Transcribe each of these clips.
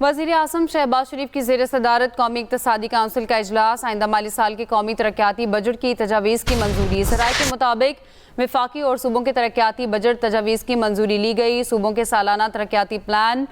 वज़ीर आज़म शहबाज शरीफ की ज़ेर सदारत कौमी इक़्तिसादी काउंसिल का इजलास। आइंदा माली साल के कौमी तरक्याती बजट की तजावीज़ की मंजूरी। सराय के मुताबिक वफाकी और सूबों के तरक्याती बजट तजावीज़ की मंजूरी ली गई। सूबों के सालाना तरक्याती प्लान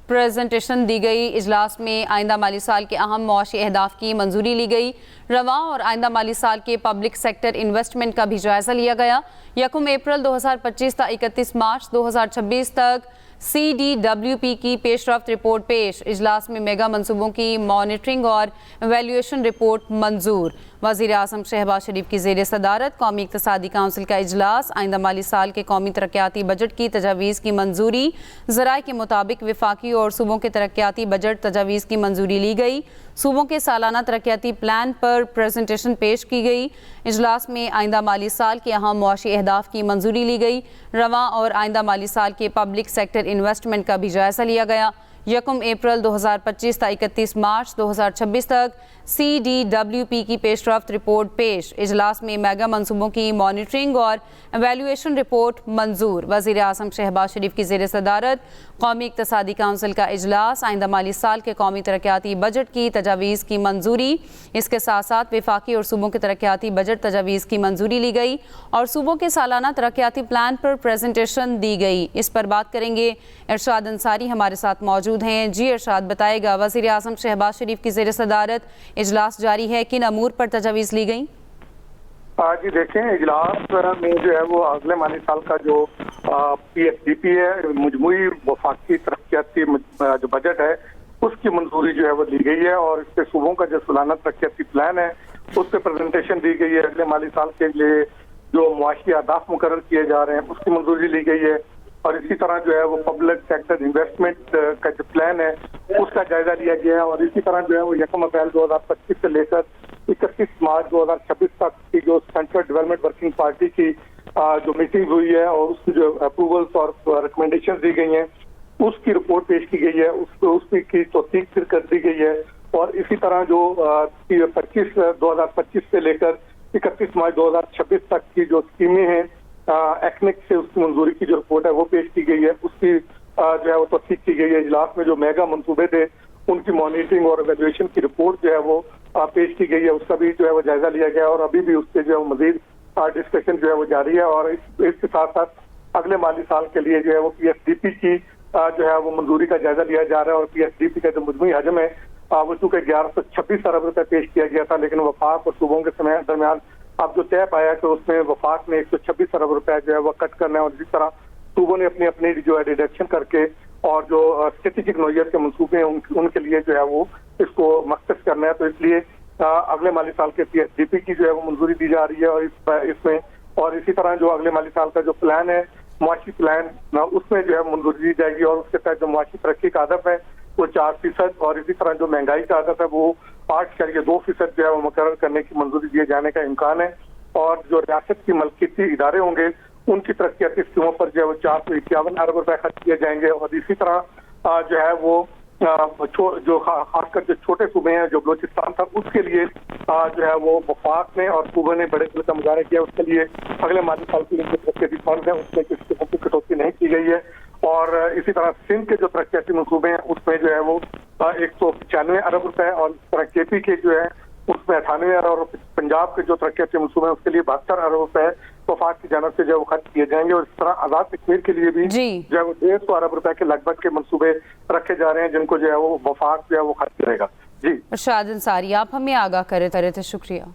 प्रेजेंटेशन दी गई। इजलास में आइंदा माली साल के अहम मुआशी अहदाफ की मंजूरी ली गई। रवा और आइंदा माली साल के पब्लिक सेक्टर इन्वेस्टमेंट का भी जायजा लिया गया। 1 अप्रैल 2025 से 31 मार्च 2026 तक CDWP की पेशरफ्त रिपोर्ट पेश। इजलास में मेगा मनसूबों की मॉनिटरिंग और एवेल्यूएशन रिपोर्ट मंजूर। वज़ीर आज़म शहबाज शरीफ की ज़ेर सदारत कौमी इक़्तिसादी काउंसिल का इजलास। आइंदा माली साल के कौमी तरक्याती बजट की तजावीज़ की मंजूरी। ज़राए के मुताबिक वफाकी और सूबों के तरक्याती बजट तजावीज़ की मंजूरी ली गई। सूबों के सालाना तरक्याती प्लान पर प्रेजेंटेशन पेश की गई। इजलास में आइंदा माली साल के अहम मुआशी अहदाफ की मंजूरी ली गई। रवा और आइंदा माली साल के पब्लिक सेक्टर इन्वेस्टमेंट का भी जायजा लिया गया। 1 अप्रैल 2025 से 31 मार्च 2026 तक CDWP की पेशरफ्त रिपोर्ट पेश। इजलास में मेगा मनसूबों की मॉनिटरिंग और एवेल्यूएशन रिपोर्ट मंजूर। वज़ीर आज़म शहबाज शरीफ की ज़ेर सदारत कौमी इक़्तिसादी काउंसिल का इजलास। आइंदा माली साल के कौमी तरक्याती बजट की तजावीज़ की मंजूरी। इसके साथ साथ वफाकी और सूबों के तरक्याती बजट तजावीज़ की मंजूरी ली गई और सूबों के सालाना तरक्याती प्लान पर प्रेजेंटेशन दी गई। इस पर बात करेंगे, इरशाद अंसारी हमारे साथ मौजूद हैं। जी इरशाद, बताएगा वज़ीर आज़म शहबाज शरीफ की ज़ेर सदारत इजलास जारी है, किन अमूर पर तजावीज़ ली गई? जी देखें, इजलास में जो है वो अगले माली साल का जो PSDP है, मजमूई वफाकी तरक्याती जो बजट है उसकी मंजूरी जो है वो दी गई है और इसके सूबों का जो सालाना तरक्याती प्लान है उस पर प्रेजेंटेशन दी गई है। अगले माली साल के लिए जो मुआशी अहदाफ मुकर्रर किए जा रहे हैं उसकी मंजूरी ली गई है और इसी तरह जो है वो पब्लिक सेक्टर इन्वेस्टमेंट का जो प्लान है उसका जायजा लिया गया है और इसी तरह जो है वो 1 अप्रैल 2025 से लेकर 31 मार्च 2026 तक की जो सेंट्रल डेवलपमेंट वर्किंग पार्टी की जो मीटिंग हुई है और उसकी जो अप्रूवल्स और रिकमेंडेशन दी गई हैं उसकी रिपोर्ट पेश की गई है, उसकी तौसीक फिर कर दी गई है और इसी तरह जो 2025 से लेकर 31 मार्च 2026 तक की जो स्कीमें हैं एक्निक से उसकी मंजूरी की जो रिपोर्ट है वो पेश की गई है, उसकी जो है वो तौसीक की गई है। इजलास में जो मेगा मंसूबे थे उनकी मॉनिटरिंग और एवेल्यूएशन की रिपोर्ट जो है वो पेश की गई है, उसका भी जो है वो जायजा लिया गया और अभी भी उसके जो है मजीद डिस्कशन जो है वो जारी है और इसके साथ साथ अगले माली साल के लिए जो है वो PSDP की जो है वो मंजूरी का जायजा लिया जा रहा है और PSDP का जो मजमूई हजम है वो चूंकि 1126 अरब रुपए पेश किया गया था, लेकिन वफाक और सूबों के दरमियान अब जो तय पाया कि उसमें वफाक ने 126 अरब रुपए जो है वो कट करना है और इसी तरह सूबों ने अपनी अपनी जो है डिडक्शन करके और जो स्ट्रेटेजिक नौयत के मंसूबे हैं उनके लिए जो है वो इसको मख्तस करना है। तो इसलिए अगले माली साल के PSDP की जो है वो मंजूरी दी जा रही है और इसमें और इसी तरह जो अगले माली साल का जो प्लान है मुआशी प्लान उसमें जो है मंजूरी दी जाएगी और उसके तहत जो मुआशी तरक्की का हदफ है वो 4% और इसी तरह जो महंगाई का हदफ है वो 8.2% जो है वो मुकर्रर करने की मंजूरी दिए जाने का इम्कान है और जो रियासत की मलकियती इदारे होंगे उनकी तरक्याती स्कीमों पर जो है वो 451 अरब रुपए खर्च किए जाएंगे और इसी तरह जो है वो जो खासकर जो छोटे सूबे हैं जो बलोचिस्तान था उसके लिए जो है वो वफाक ने और सूबे ने बड़े का मुजाहरा किया, उसके लिए अगले माली साल की जो तरक्याती फंड है उसमें किसी किस्म की कटौती नहीं की गई है और इसी तरह सिंध के जो तरक्याती मंसूबे हैं उसमें जो है वो 195 अरब रुपए और इस तरह KP के जो है उसमें 98 अरब रुपए, पंजाब के जो तरक्याती मंसूबे हैं उसके लिए 72 अरब रुपए वफाक की जानब से जो वो खर्च किए जाएंगे और इस तरह आजाद कश्मीर के लिए भी जो है वो 150 अरब रुपए के लगभग के मंसूबे रखे जा रहे हैं जिनको जो है वो वफाक जो है वो खर्च करेगा। जी इरशाद अंसारी, आप हमें आगाह करे थे, शुक्रिया।